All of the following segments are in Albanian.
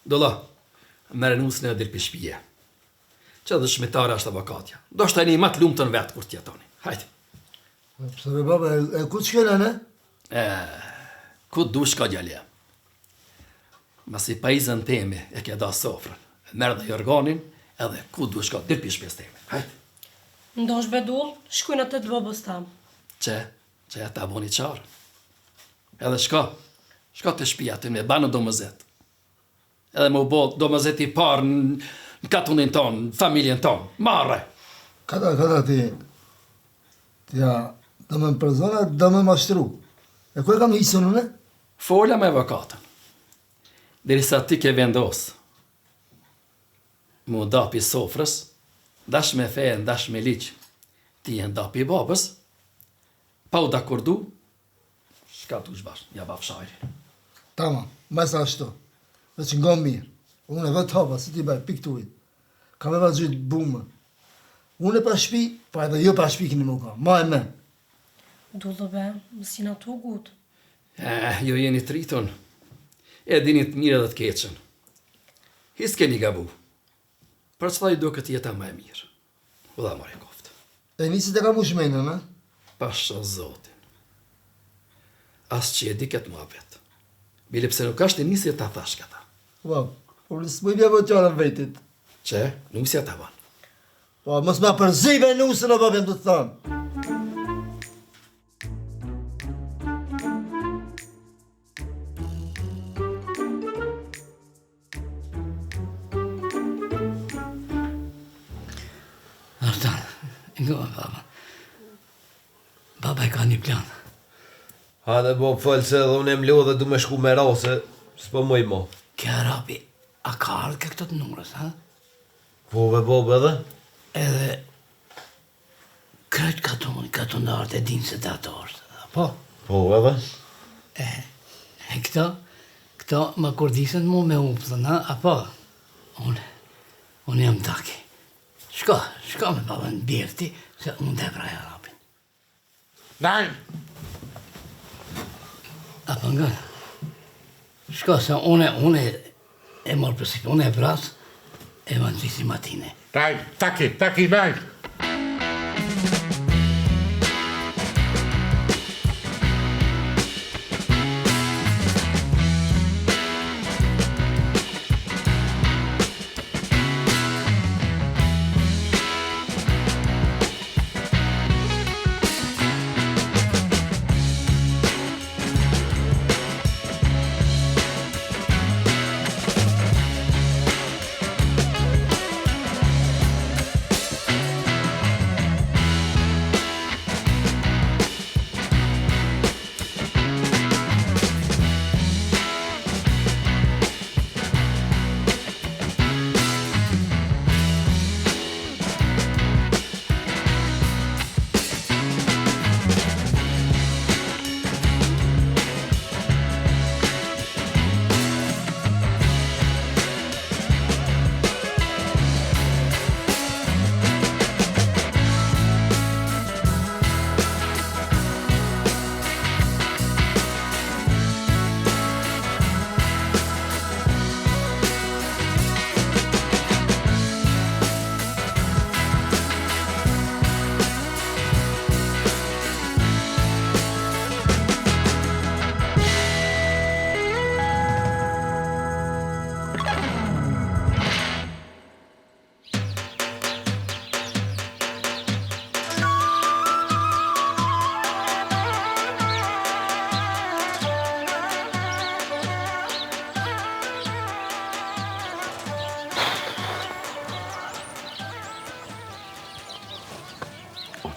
Dolla, merë nusën e dirë për shpije. Që dhe shmetare është avokatja. Do shtë e një matë lumë të në vetë kur t'jetoni. Hajde. Pse be baba, e ku t'shkela, ne? Ku dush ka gjallja. Masi pajizën temi e kja da sofrën. Merë dhe jorganin edhe ku dush ka dirë për shpjes temi. Hajde. Ndosh bedull, shkujnë atë të bobës tam. Që e ta boni qarë. Edhe shka të shpia të me banë do mëzet. Edhe më bot do mëzet i parë në katunin tonë, në familjen tonë. Marre! Kada ti... Ja, do me më përzona, do me mashtru. E ku e kam hisën une? Folja me avokatën. Derisa ti ke vendosë. Mu dapi sofrës, dash me fe, dash me liqë. Ti e ndapi babës, pa u dakordu, shka tu shbash, ja baf shajri. Tamam, mes ashtu. Dhe që nga mirë. Unë e vetë hapa, si ti baj, piktuit. Ka me vazhjit bumë. Unë e pa shpi, pa edhe jo pa shpi këni më ka. Ma e me. Dullo be, më si na tu gut. Jo jeni triton. E dinit mirë dhe të keqen. His keni gabu. Për që thaj do këtë jeta ma e mirë. U dha marë e koftë. E nisit e ka mu shmenën, a? Pasha zotin. As që e di këtë mua vetë. Bile pse nuk ashtë e nisi e ta thash këta. Po, po lësë më i bjeve të qara vetit. Që, nusja ta banë. Po, mos ma përzive nusën o babem të thamë. Artan, ingo baba. Baba e ka një plan. Hade bo falë se edhe unë e mlo dhe du me shku me rase, s'po më i mo. Kja rabi, a ka ardhë ke këtë të numërës, ha? Po be bob edhe? Edhe krejt ka të ndartë e dinë se të ato është, po? Po edhe? E këto më kurdisën mu me upëllën, ha? Apo? Unë jam taki. Shko me babën bjerti, se unë të praja rapin. Naj! Apo nga? Shko, se unë e morë pësipë, unë e vrasë, e më nëzisi matine. Daj, taki, daj!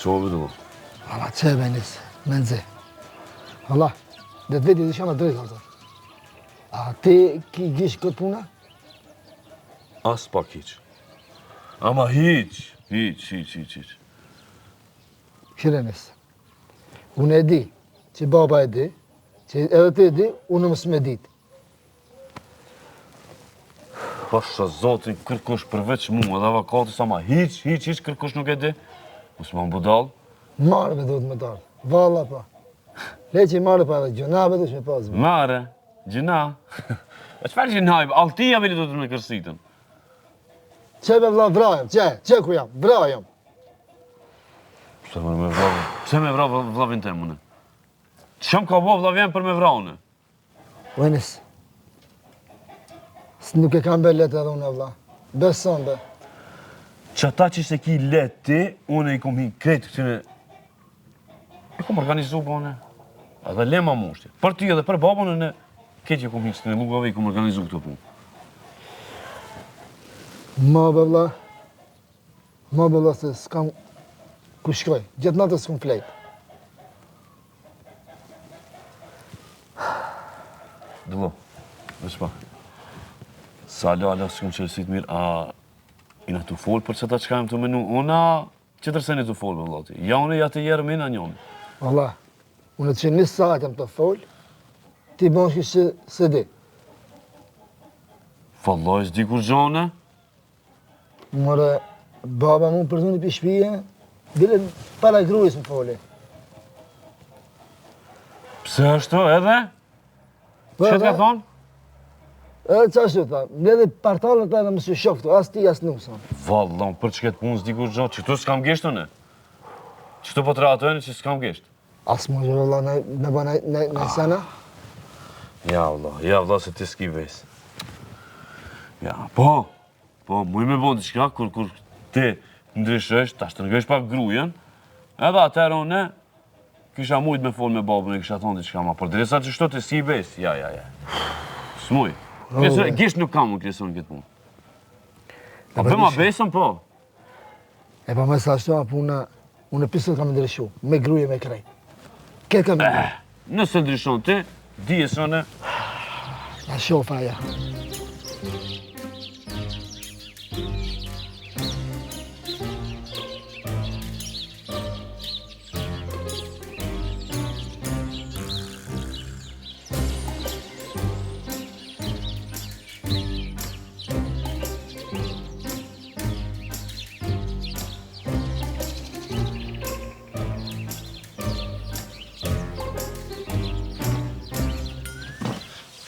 Qove du? Hala, që e benis, me nëzi. Hala, dhe të veti dhe shama drejtë, Artur. A ti ki gish këtë puna? As pak hiq. Ama hiq. Shirenis, unë e di, që baba e di, që edhe ti e di, unë mësë me dit. Pasha zoti, kërkosh përveç mu, edhe avokati sa ma hiq, kërkosh nuk e di. Mos më budal? Marë me duhet me tarë, valla pa. Le që i marë pa edhe gjëna me dush me pasë. Mare, gjëna. E çfarë që në hajbë? Altia vini do të me kërsitën. Qe be vla vrajem, qe ku jam, vrajem. Pse me vra vlavin tem une? Çam ka bo vlavjen për me vra une? O Enis, nuk e kam be letë edhe unë vla. Beson be. Që ata që se ki letë ti, une i kom hi kretë këtine... I kom organizu po une. Edhe lema mushti. Për ty edhe për babën e keq e kom hi këtine lugave i kom organizu këtë punë. Ma be vla se s'kam ku shkoj, gjatë natës s'kum flejt. Dëllo, veç pa. Sa ala s'kum qërësit mirë, a i në të folë për qëta që ka jem të menu, una që tërseni të folë, vëllati. Ja une, ja të jerë mina njone. Allah, unë të që një sajt jam të folë, ti bon shkë se di. Fallaj, s'di kur gjone? Mëre, baba mu për dhuni për shpije, dile para grujës më foli. Pse është edhe? Që t'ka thonë? Edhe qa shtu tha, mbledhe partalët edhe më së shoftu, as ti, as nuk, sa. Vallon, për që këtë punë s'di kur gjonë, që tu s'kam gishtu në? Që tu po të ratojnë që s'kam gisht? As më gjë valla në ba në sena? Ja valla, se ti s'ki ves. Ja, po, muj me bo diqka, kur ti ndryshesh, ta shtërgësh pak grujen, edhe atërë une, kisha mujt me folë me babën e kisha thonë diqka ma, por diresa që shto ti s'ki ves, ja. S'muj. Gisht nuk kam unë kreson këtë punë. Po bëma besën, po. E pa me sa shto, apo unë pisët kam ndryshu, me gruje me krej. Këtë kam ndryshu. Nëse ndryshon ti, dije sëne. A shofa ja.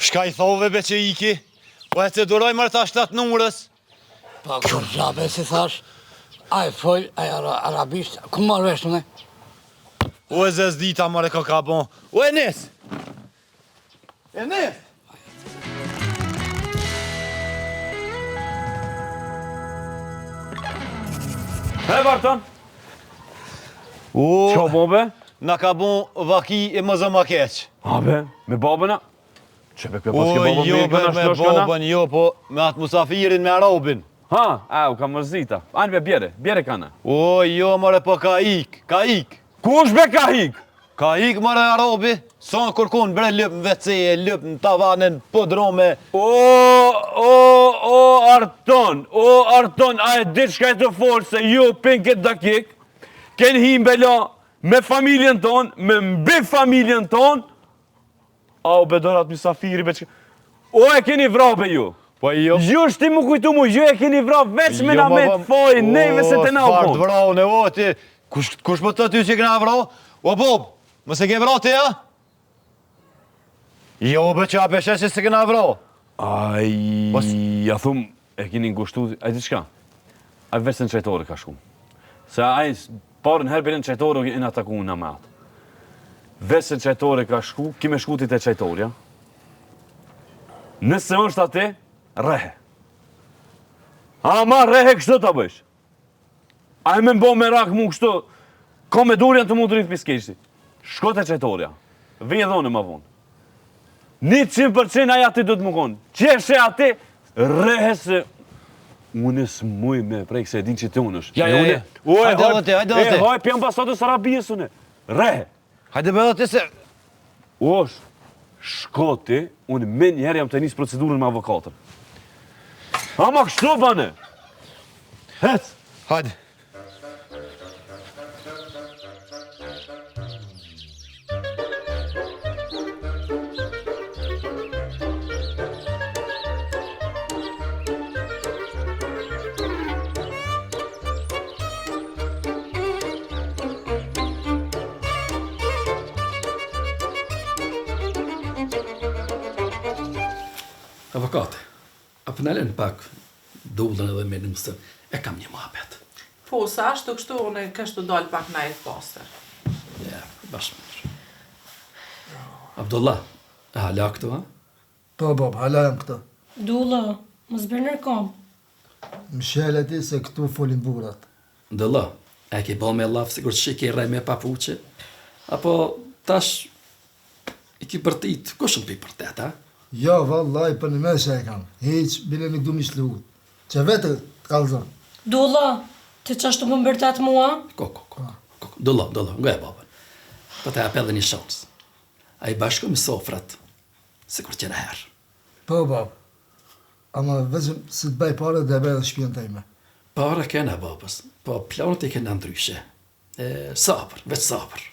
Shka i thove be që iki? O e të duroj mërë ta 7 numërës? Pa kur gjabe si thash, a e fol, a e arabisht, ku marrë veshtu ne? O e zez dita mërë ka bon. O e nes! He, Barton! O, Qa bobe? na ka bon vaki e më zë më keq. A be, me babëna? Që be kjo pas ke O, babën jo mirë be këna me shto shkona? babën, jo po me atë musafirin me Arabin. Ha, u ka mërzita. Anë be bjere kana. O, jo mërë po ka ik. Kush be ka hik? Ka ik mërë Arabi, sa në kërkon bre lëp në WC, lëp në tavanën, po drome. Arton, a e ditë shka e të folë se ju pinket dakik, ken him bela me familjen ton, me mbi familjen ton, a u bedorat misafiri be që... O e keni vrabe ju? Po jo. Ju shti mu kujtu mu, ju e keni vrap veç me na me të foj, neve se të na u Fart pun. vrau në o, ti, kush po të ty që këna vrau? O Bob, mëse ke vrau ti, ja? Jo, be që a beshe që se këna vrau. Ja thum, e keni ngushtu, a di qka? A veç në qajtore ka shku. Se a parën herbelin qajtore i në ataku në me atë. Veç në qajtore ka shku, kime shkutit e qajtorja. Nëse është ati, rehe. Ama rehe kështu të bësh. A e me mbo me rak mu kështu, ka me durjan të mu të rritë piskeshti. Shkot e qajtorja. Vijë dhone ma vonë. 100% aja ti du të më konë. Qeshe ati, rehe se... Unë s'muj me prej se e din që ti unë është. Ja. Hajde dhe ti. E haj për ambasadës Arabijës une. Rehe. Hajde be dhe ti se... Osh, shkoti, unë me njerë jam të njësë procedurën me avokatër. Ama kështu bane. Hec. Hajde. Avokate, a pënalen pak dullën edhe me nëmëstën, e kam një muhabet. Po, sa ashtu kështu, unë kështu dalë pak na e pastër. Ja, bashkë mirë. Abdullah, e hala këtu, ha? Po, bab, hala jam këta. Dulla, mos bërë nërkom. Më shele ti se këtu folin burat. Abdullah, e ke bo me lafë sigur që shike rej me papuqe? Apo tash i ki përtit, kushën pi përtet, ha? Ja, vallaj, për në meshe e kam. Hiq, bile nuk du mi shluhut. Që vetë të kalzon. Dulla, ti qashtu më mbërtet mua? Ko. Abdullah, nga e babën. Po të apel dhe një shans. A i bashku me sofrat, sikur që në herë. Po, bab. Ama vëzëm se të baj pare dhe baj dhe shpion të ime. Para kena babës, po planët i kena ndryshe. Sabër, veç sabër.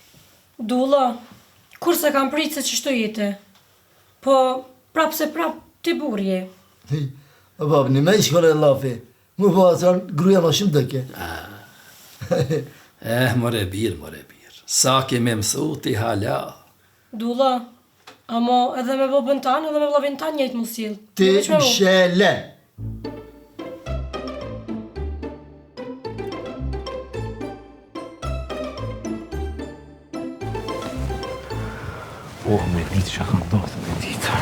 Dulla, kur se kam pritë se qështu jete? Po, prap se prap ti burje. O, bab, një me i shkore e lafi. Mu po atër gruja ma shumë dëke. More birë. Sa keme mësu ti hala. Dulla, amo edhe me babën tanë edhe me vlavin tanë njëjtë musil. Ti më shele. Me ditë që ka ndodhë, me ditë.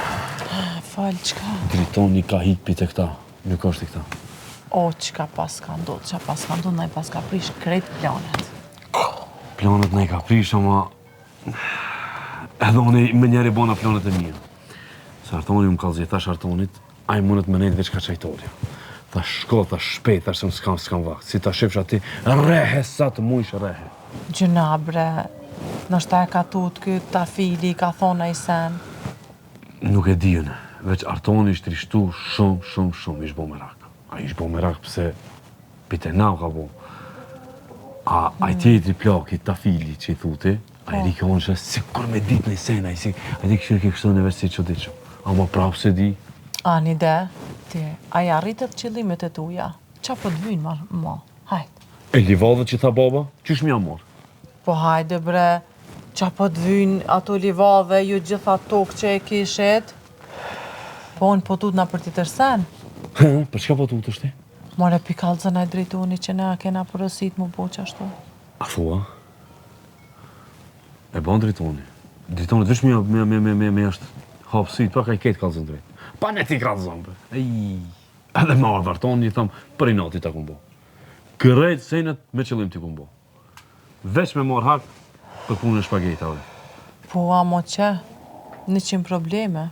Falë, qka? Dritoni ka hitë pite këta, nuk është i këta. O, qka pas ka ndodhë, na i pas ka prish krejt planet. Planet na i ka prish, ama... Edhe unë me njeri bona planet e mija. Se Artoni më kalëzje, thash Artonit, a i mundet me nejtë veç ka qajtorja. Thash shko, thash shpejt, thash se më s'kam vakt. Si ta shifsh ati, rehe sa të mujsh rehe. Gjëna, bre, nështë e ka tut këtë ta fili, ka thona i sen. Nuk e dijën, veç Artoni ishtë rishtu shumë ishtë bo merak. A ishtë bo merak pëse pite nau ka bo. A i tjetri plaki, ta fili që i thuti, a i rike onë që si kur me dit në i sen, a i di këshirë ke kështu në veç si që diqo. A ma prapë se di. A një de, ti, a i arritet qëllimet e tuja. Qa po të vynë, ma, hajt. E livadhe që tha baba, qysh m'ja morë? Po hajde, bre, qa po të vynë ato livadhe, ju gjitha tokë që e kishet. Po unë po tut na për ti tërsen. Për çka po tut është ti? More pikallëzën e drejtoni që ne a kena përësit mu po qashtu. A thua? E ban drejtoni. Drejtoni të vesh me është hapësit, pa ka i ketë kallëzën drejt. Pa ne ti kallëzën, be. Edhe ma ardhë Artoni, i thamë, për i nati ta kumbo. Kërrejt senet me qëllim ti kumbo. Veç me marë hak për punën e shpagetave. Po, amo që, 100 probleme.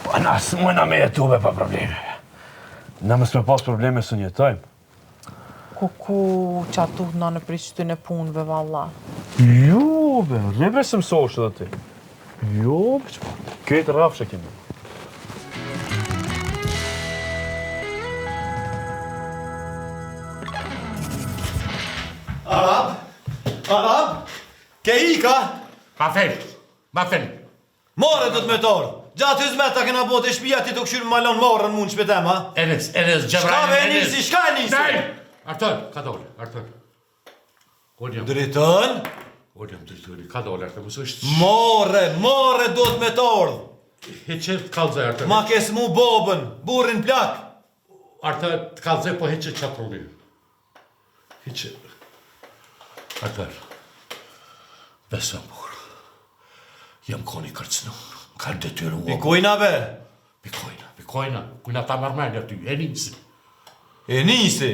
Pa nasë mëna me jetube pa probleme. Na mësë me pas probleme së njetojmë. Ku qatut na në prishtin e punëve, valla. Jo, be, rebe se mësosh edhe ti. Jo, be, që këtë rafshë kemi. Arab, ke ika? Ma fel. More do të me torë. Gjatë 20 ta kena bote shpia ti të këshyrë malon morën mund shpetem, ha? Enes, Shka e nisi? Nej! Artur, ka dole, Artur. Dritën? Oljam dritëri, ka dole, Artur, mësë është... More do të me torë. Heqe të kalzaj, Artur. Ma kes mu bobën, burin plak. Artur, të kalzaj, po heqe qatrulli. Heqe... Artur, besëm burë. Jam koni kërcënu, kanë detyru uomë. Pikojna, be? Pikojna, kujna ta marmeni aty, e nisi. E nisi?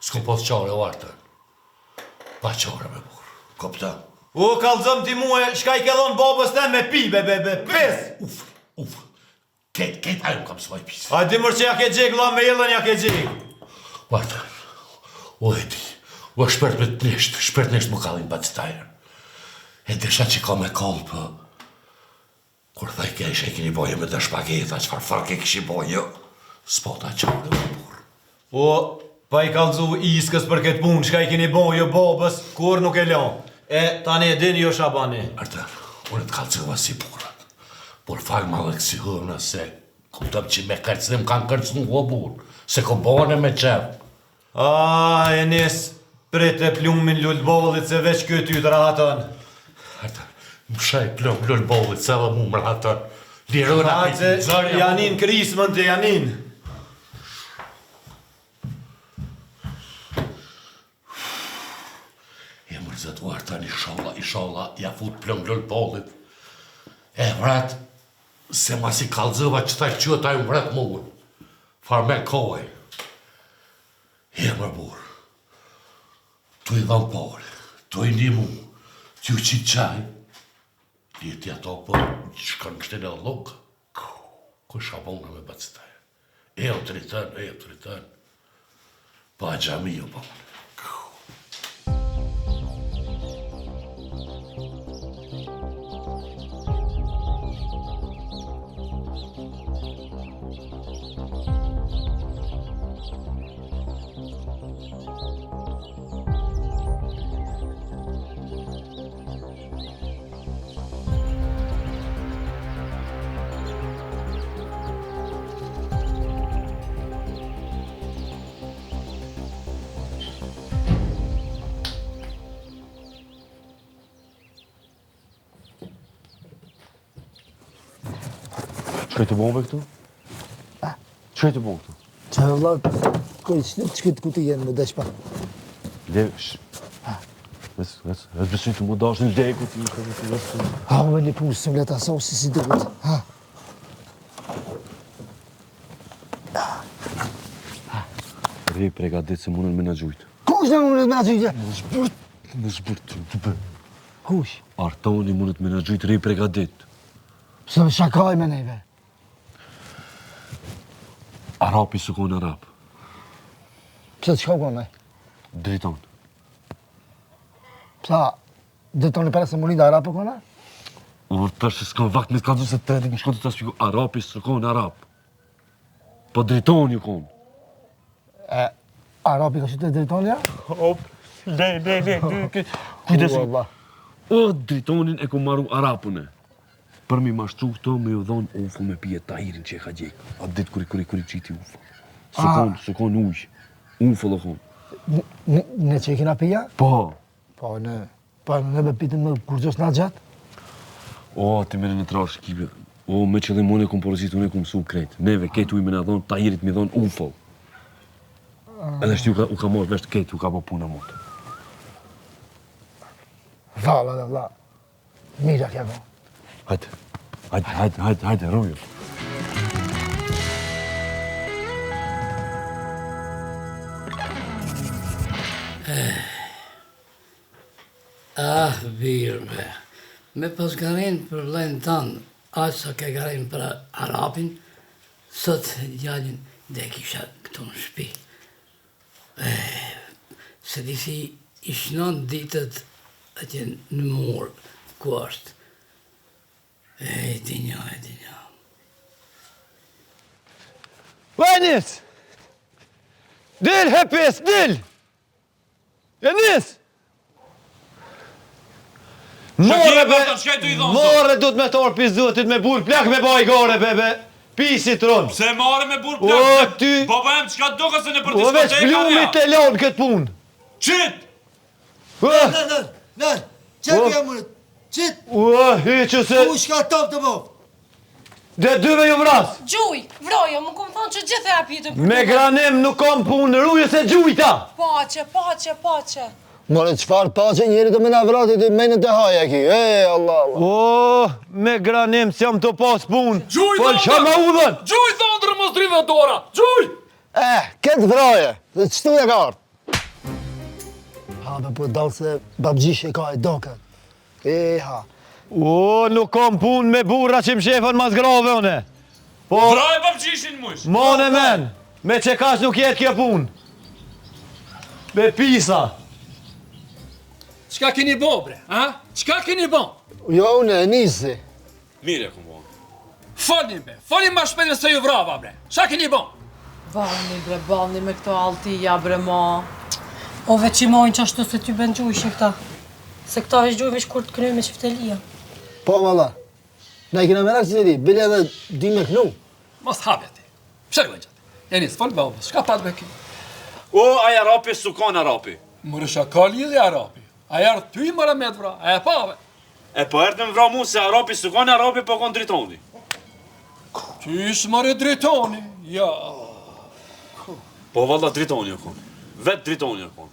S'kom pas qare o Artur. Pa qare me burë, kopta. O, kalzëm ti muhe, shka i ke dhonë babës te me pi, be, pis! Uf, Ketë ajo kam s'vaj pis. A di mërë që ja ke gjek, la me jelën ja ke gjek. Artur, o e di, o shpert nesht më kallin pa të tajrën. E desha që ka me kallë për... Kur thaj ke ishe kini boje me të shpageta, qëfar farke kishi boje, s'pota qare me burë. O, pa i kalzu iskës për këtë punë, shka i kini boje babës, kur nuk e lan. E, tani e dini jo Shabani. Artur, unë të kalcëva si burët, por falë ma lëksihërna se kuptëm që me kërcënim kanë kërcënu o burë, se ko bone me qevë. A, e nis, prit e plumin lullë bollit se veç këtë ty të rahatën. Artur, më shaj plum lullë bollit, se dhe mu më ratën, Lirona Hajde, Janin krismën të Janin. E mërzatuar tani inshallah, ja fut plënglën pollit. E vrat, se mas i kalzëva që ta qëtë ta ju vrat muën. Farme kohaj. E më burë. Tu i dham pare, tu i një mu, tu i qitë qaj. Ljeti ato për që kanë kështene o lokë. Ku shabona me bacëtaj. E o të rritën. Pa gjami o bëmë. Qëj të bombe këtu? Qëj të bombe këtu? Qa e vlat, që këtë ku të jenë, më desh pa. Lesh. Vetë besin të më dash në leku ti. Ha, me një pusë, së më leta sa u si duhet. Ha. Rej pregadit se munën me në gjujtë. Kush në mundet me në gjujtë? Në zburt të bë. Kush? Artoni munët me në gjujtë rej pregadit. Pse më shakaj me neve? Arapi së konë Arap. Pse të shka konë, Driton. Psa, dritoni pare se murin dhe Arapë konë? Tash se s'kam vakt me të kalzu se të më shkotë të spiku Arapi së konë Arap. Po dritoni ju konë. Arapi ka qytet dritonja? Hop, le. Kujdesi. O, dritonin e ku marru Arapune. Për mi mashtru këto me ju dhonë ufo me pije tahirin që e ka gjekë. A ditë kuri qiti ufo. Së konë ujë. Ufo dhe konë. Ne që e kina pija? Po. Po, ne be pitin me kurgjos nga gjatë? O, ti mene në trash kipe. O, me qëllim unë e kom porosit, unë e kom su krejt. Neve, ketë ujë me në dhonë, tahirit me dhonë ufo. Edhe shti u ka morë vesht ketë, u ka po puna motë. Vala dhe vla. Mira kja go. Hajde, rojo. Birme. Me pas garin për vlejnë tanë, aqë sa ke garin për Arapin, sot djallin dhe kisha këtu në shpi. Se disi ishnon ditët atje në murë, ku është. E dinja. Enis! Dil, hepes, dil! Enis! More du të me torë pizdutit me burë plak me baj gore, bebe. Pisi tronë. Se mare me burë plak? O, ty... Baba em, qka doka se në për O, veç plumit të lonë këtë punë. Qit! Nën, qëtë jam mërët? Qit! O, hyqë se... U shka top të bovë? Dhe dyve ju vrasë. Gjuj, vrojo, më kom thonë që gjithë e apjitë për... Me granem nuk kom punë, ruje se gjujta. Pace. More, qfar pace njeri të me na vratit i menën të haja ki, Allah. O, me granem si jam të pas punë. Gjuj, Po lësha ma udhën. Gjuj, thondrë, mos drive dora! Gjuj! Këtë vraje, dhe qëtu e ka artë. Ha, po dalë se babgjish e ka e doke. Ha. O, nuk kom punë me burra që më shefën mas grave, one. Po, Vraj babgjishin mush! mone men, me që kash nuk jetë kjo punë. Me pisa. Qka keni bo, bre, ha? Qka keni bo? Jo, unë e nisi. Mire, kom bo. Falni, be, falni ma shpejnë se ju vrava, bre. Qka keni bo? Balni me këto altia, bre, ma. O veç i mojnë që ashtu se ty ben gjujshin këta. Se këta veç gjujnë veç kur të kënoj me qiftelia. Po, valla. Na i kena merak që të di, bile edhe di me kënu. Mos habja ti. Shërgoj gjatë. Enis, falni babës, shka pat be ki? O, aja Arapi su konë Arapi. Mërë shaka lidhje Arapi. Aja arë ty mërë me të vra, aja pave. E po ertë me vra mu se Arapi su konë Arapi po konë dritoni. Qysh mare drejtoni, ja. Po valla dritoni e kon. Vet dritoni e kon.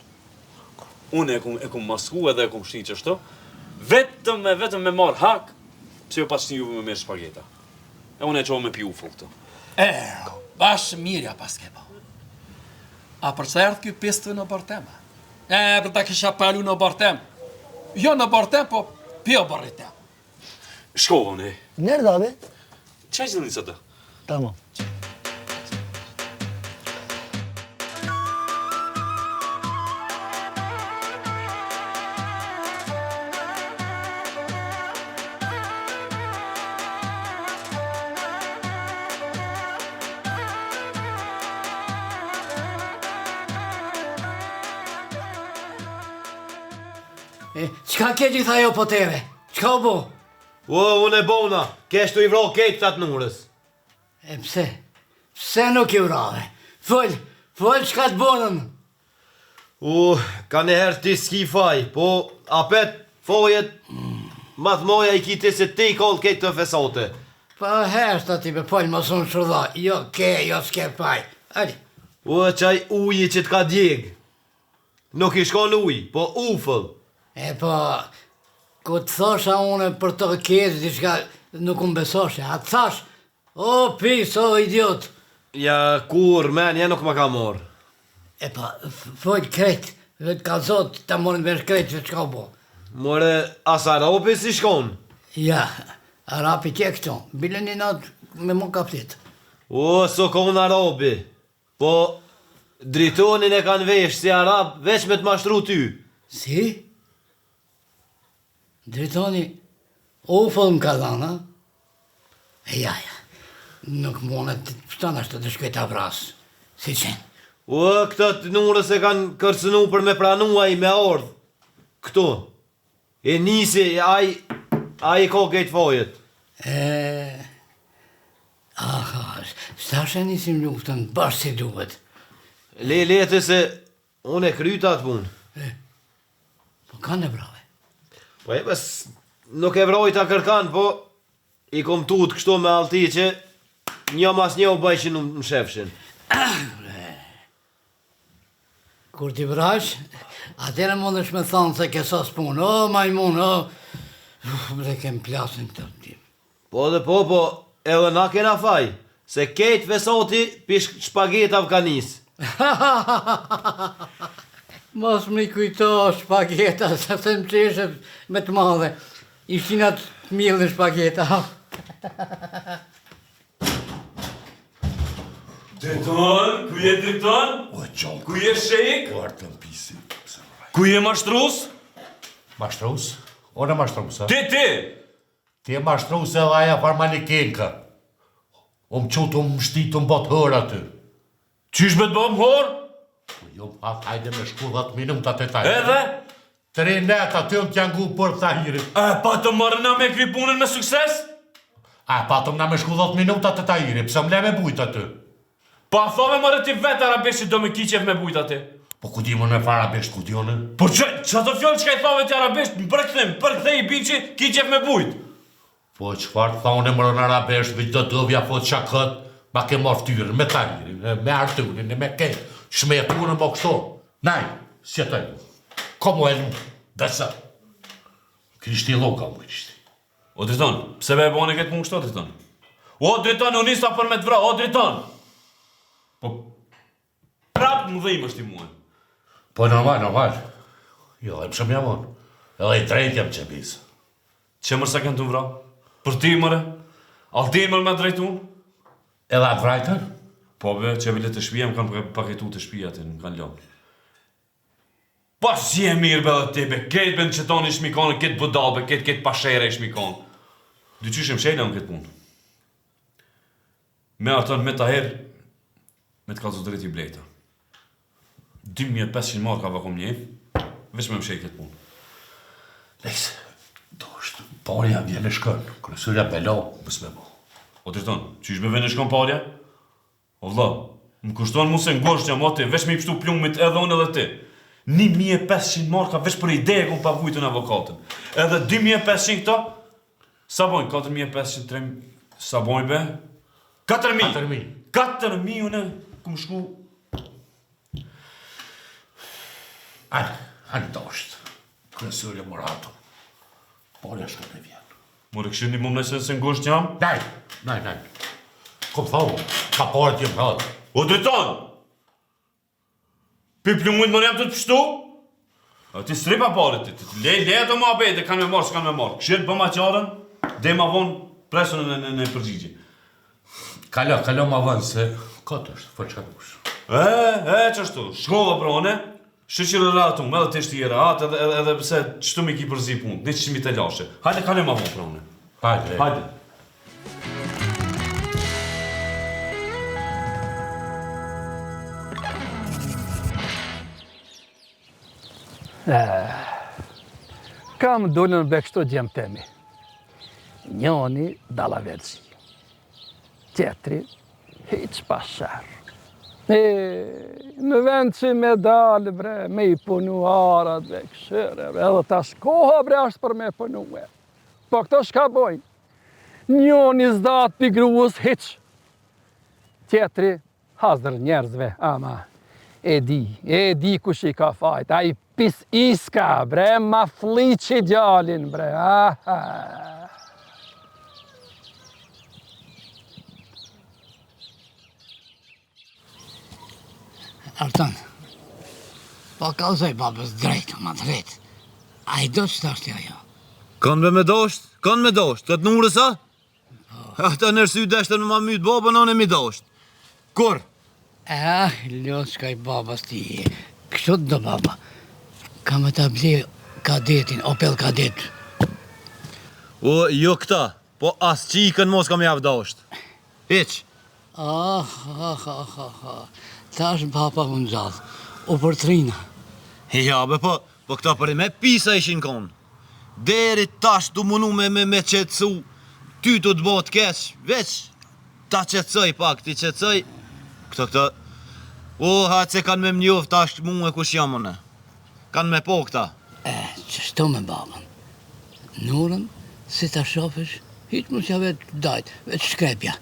Unë e kum masku edhe e kum shni qështu. Vetëm me marr hak, pse jo pas juve me merr shpageta. E unë e qohë me pi ufull këtu. Bash mirja pas ke po. A përsa erdh ky pistë në Bartema? Për ta kisha palu në Bartem. Jo në Bartem, po pjo Bartem. Shkova ne. Nerede abi? Çaj zëni sot. Tamam. Qka ke gjitha jo po teve? Qka u bo? Unë e bona, keshtu I vro ketë të atë nurës. E pse? Pse nuk I vrave? Fol qka të bonën? Ka neherë ti s'ki faj, po apet fojet math moja I kiti se ti kollë ketë të fesote. Pa herë të ti be pol mos unë shurda, jo s'ke faj. Ali. Qaj uji që t'ka djeg. Nuk I shkon uj, po ufëll. E po, ku të thosha une për të kezë, diçka nuk unë besoshe. A të thash, o pis, o idiot. Ja, kur, men, ja nuk ma ka morë. E pa, fojt krejt, vetë ka zot, ta morin vesh krejt, vetë qka bo. More, as Arapi si shkon? Ja, Arapi tje këto, bile një natë me më kaptit. So kon Arapi. Po, dritonin e kanë vesh si Arab, veç me të mashtru ty. Si? Dritoni, ufull më ka dhana. Ja, nuk monet të pështan ashtë të shkvet avrasë, si qenë. Këtët nurës e kanë kërcënu për me pranuaj me ordhë. Këto. E nisi, ai ko këtë fojet. Aha, stashe nisim luftën, bashkë si duhet. Lete se unë e kryta atë punë. Po kanë e brave. Po e bes, nuk e vrojta kërkan, po I kom tut kështu me alti që një mas një u bëjshin në shefshin. Kur t'i vrash, atëre mundesh me thonë se ke sos punë, o majmun, bre kem plasin këtë tim. Po dhe po, edhe na kena faj, se kejt vesoti pish shpaget Afganis. Mos më I kujto shpageta, se të më qeshe me të madhe. Ishtin atë mjellë shpageta. Driton, ku je driton? Ku je shejk? Ku je mashtrus? Mashtrus? Ona mashtrus, a? Ti! Ti e mashtrus edhe aja farmalikenka. Më qutë më shtitë më botë hërë aty. Qysh me të bëm hor? Jo më hath, hajde me shku 10 minutat e taj. Edhe? 3 net aty më t'janë gu për thahirit. Pa të marrëna me kry punën me sukses? Patëm na me shku 10 minutat e tahirit, pse më le me bujt aty. Pa thove marrë ti vetë arabisht që do me kiqev me bujt aty. Po ku di më në fara arabisht, ku di onë? Po që ato fjallë që ka I thove ti arabisht, më përkthej I biqi, kiqev me bujt. Po qëfar thone më në arabisht, vëq do dëvja fot qakët, ma ke marrë ftyrën, me tahirin, me arturin, me kejt, shmetunën më kështo. Naj, si ataj, komo e në, desa. Krishti loka më krishti. O driton, pse be e bone këtë punë kështu driton? O driton, unë nisa për me të vra, o driton! Po, prap më dhejmë është I muën. Po normal. Jo, e më shumë jamon. Edhe I drejt jam që bisë. Që mërsa kënë të më vra? Për ti mëre? Altin mërë me drejtun? Edhe atë vrajtën? Po be, që vile të shpija më kanë paketu të shpija të më kanë ljonë. Pa si e mirë be dhe ti be, ketë be në qëtoni shmikonë, ketë budal be, ketë pashere I shmikonë. Dyqysh më shejna në këtë punë. Me arton me ta herë, me të kalzu drejt I blejta. 2500 marka vakom një, veç me më shej këtë punë. Lejse, do është, parja vjen e shkën, kërësërja belo, mësme bo. O driton, qysh be vjen e shkon parja? O vla, më kushton mu se ngosht jam ati, veç me I pështu plumit edhe unë edhe ti. 1500 marka veç për ide e kom pavujtë në avokatën. Edhe 2500 këto, sa bojnë, 4500, sa bojnë be? 4.000. 4.000 unë kum shku. Ani dosht. Kresuri Morato. Porja shko në vjen. More këshin një më nëse se ngosht jam? Nej. Kom thau, ka parë t'jem thot. O drejton! Piplu mund më jam të të pështu? Ti stripa pare ti. Le ato më abete, kanë me marrë, s'kanë me marrë. Këshirë për ma qarën, dhe ma vonë presën në përgjigje. Kalo ma vënë se këtë është, fërë që dush. Qështu, shkova prone, shqyqirë ratu, me dhe të ishtë i ratë, edhe pëse qëtu mi ki përzi punë, një qëmi të lashe. Hajde, kale ma vonë prone. Hajde. Kam dollën be kështu gjemë temi. Njoni dalaverësi. Tjetri, hiq pa shërë. Në vend që me dalë, bre, me i punu arat, bre, këshire, bre, edhe ta shkoha, bre, është për me punu, bre. Po këto shka bojnë? Njoni zdat pi gruës, hiq. Tjetri, hasdër njerëzve, ama, e di kush i ka fajt, a i pis iska, bre, ma fliqi gjallin, bre, Artan, po kalzoj babës drejtë, ma drejtë. A i do që të ashtë ajo? Kanë me dosht, të të nurës, a? Ata nërsy deshtën më mytë babën, anë e mi dosht. Kur? Ljoskaj babas ti, kështu do baba. Ka me ta ble kadetin, Opel kadet. O, jo këta, po as qikën mos kam javë dosht. Hiq. Tash baba unë gjallë, u përtrina. Ja, be po këta për me pisa ishin konë. Deri tash du munu me qetësu, ty të të botë kesh, veç ta qetësoj pak, ti qetësoj. Këta, hajtë se kanë me mnjof tash mu e kush jam une. Kanë me po këta. Qështu me babën. Nurën, si ta shofesh, hitë mos ja vetë dajtë, vetë shkrepja.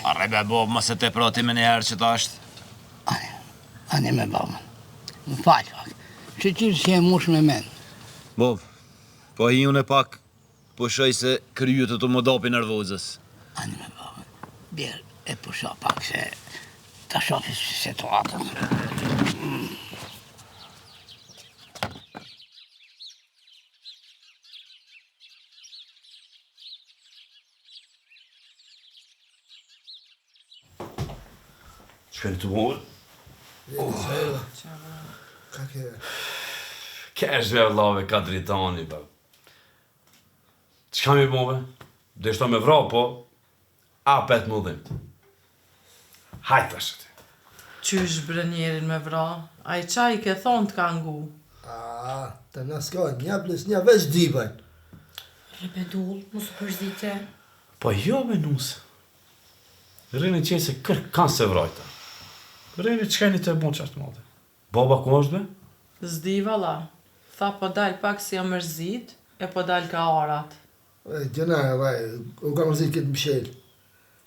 Arrebe bob, mëse te proti me njëherë që ta është. Ani me babën. Më falë pak. Që qirë si e mush me men. Bob, po hi unë e pak, po shoj se kryju të më dopi nervozës. Ani me babën. Bjerë e pusha pak se ta shofis situatën. Që të morë? Ka ke... Kesh ve lave ka dritani, be. Qka mi bove? Deshto me vra, po, apet më dhimt. Hajtë është ti. Qysh bre njerin me vra? A i qaj ke thonë të ka ngu? Të nëska, një plus një veç dibaj. Repedull, mos përzite. Po jo, be nusë. Rini qenë se kërë kanë se vrajta. Rini qka një të e bon qashtë madhe. Baba ku është, be? Zdi vala. Tha po dal pak si jam mërzit, e po dal ka arat. Gjëna, u kam mërzit këtë mshel.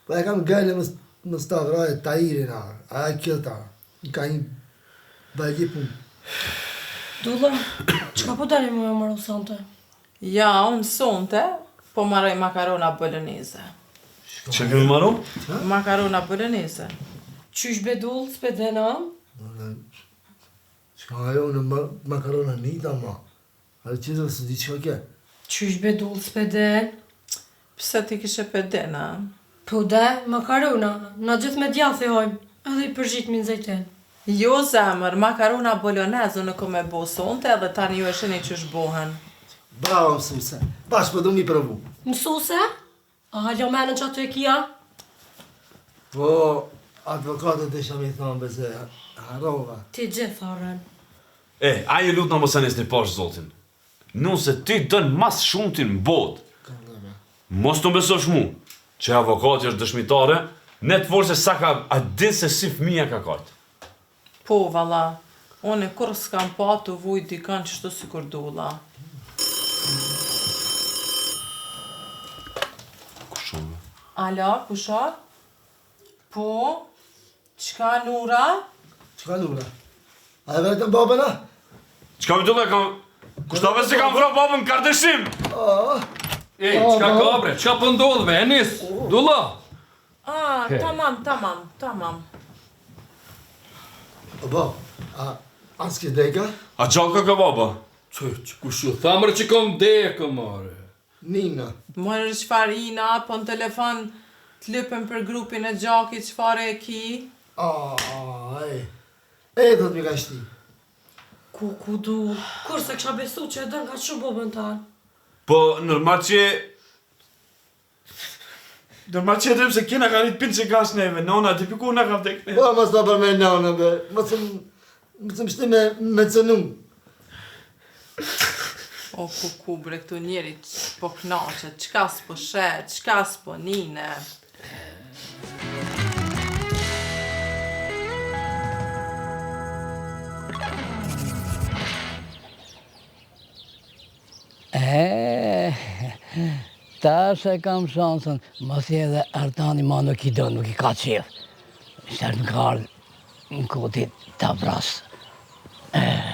Po e kam gajle më stavë rajë Tahirin, a e këta. I ka një bajgji punë. Dulla, qka po dali mu e maru sante? Ja, unë sonte, po maroj makarona bolognese. Që këmë maru? Makarona bolognese. Qysh bedull, s'pedena? Shka ajo në makarona nita, ma. A që zë së di qka ke? Qysh bedull, s'peden? Pse ti kishe pedena? Po de, makarona, na gjithë me djathi hojmë, edhe i përgjit min zajten. Jo zemër, makarona bolognese në kom e bo sonte edhe tani ju e sheni që shbohen. Bravo, mësuse. Bashkë për du mi provu. Mësuse? A haljo menën që aty e kia? Po, advokatët isha mi thonë beze, harova. Ti gjithë harën. Aje lutë në mësënis një pashë, zotin. Nëse ti dënë mas shumë ti në botë, mos të besosh mu, që avokati është dëshmitare, ne të forë se sa ka, a din se si fëmija ka kajtë. Po, vala, unë e kur s'kam pa të vujt dikan qështu si kur dulla. Kushove? Ala, kusha? Po, qka Nura? Qka Nura? A e vetëm babën, a? Qka më dulle kam... Kushtave se kam vra babën kardeshim! Ej, qka ka bre, qka për ndodhve, e nis, dulla! Tamam. O bab, a s'ke deka? A qalka ka baba? Që kushu, thamër që kom dekë, more. Nina. Mërë qfar Ina, po në telefon të lypën për grupin e gjakit qfar e ki. E thot mi ka shti. Ku du, kur se kësha besu që e dën ka që bobën ta. Po, nërmar që... Nërmar që edhem se kina ka një pinë që gash neve, nona, ti piku na ka vdek neve. Po, mos ta për me nana, be. Mos më shti me cënu. O, ku bre, këtu njeri po knaqet, qka s'po shet, qka s'po nine. Tash e kam shansën, mos i edhe Ardani ma nuk i do, nuk i ka qef. Shërë në karë në kotit të vrasë.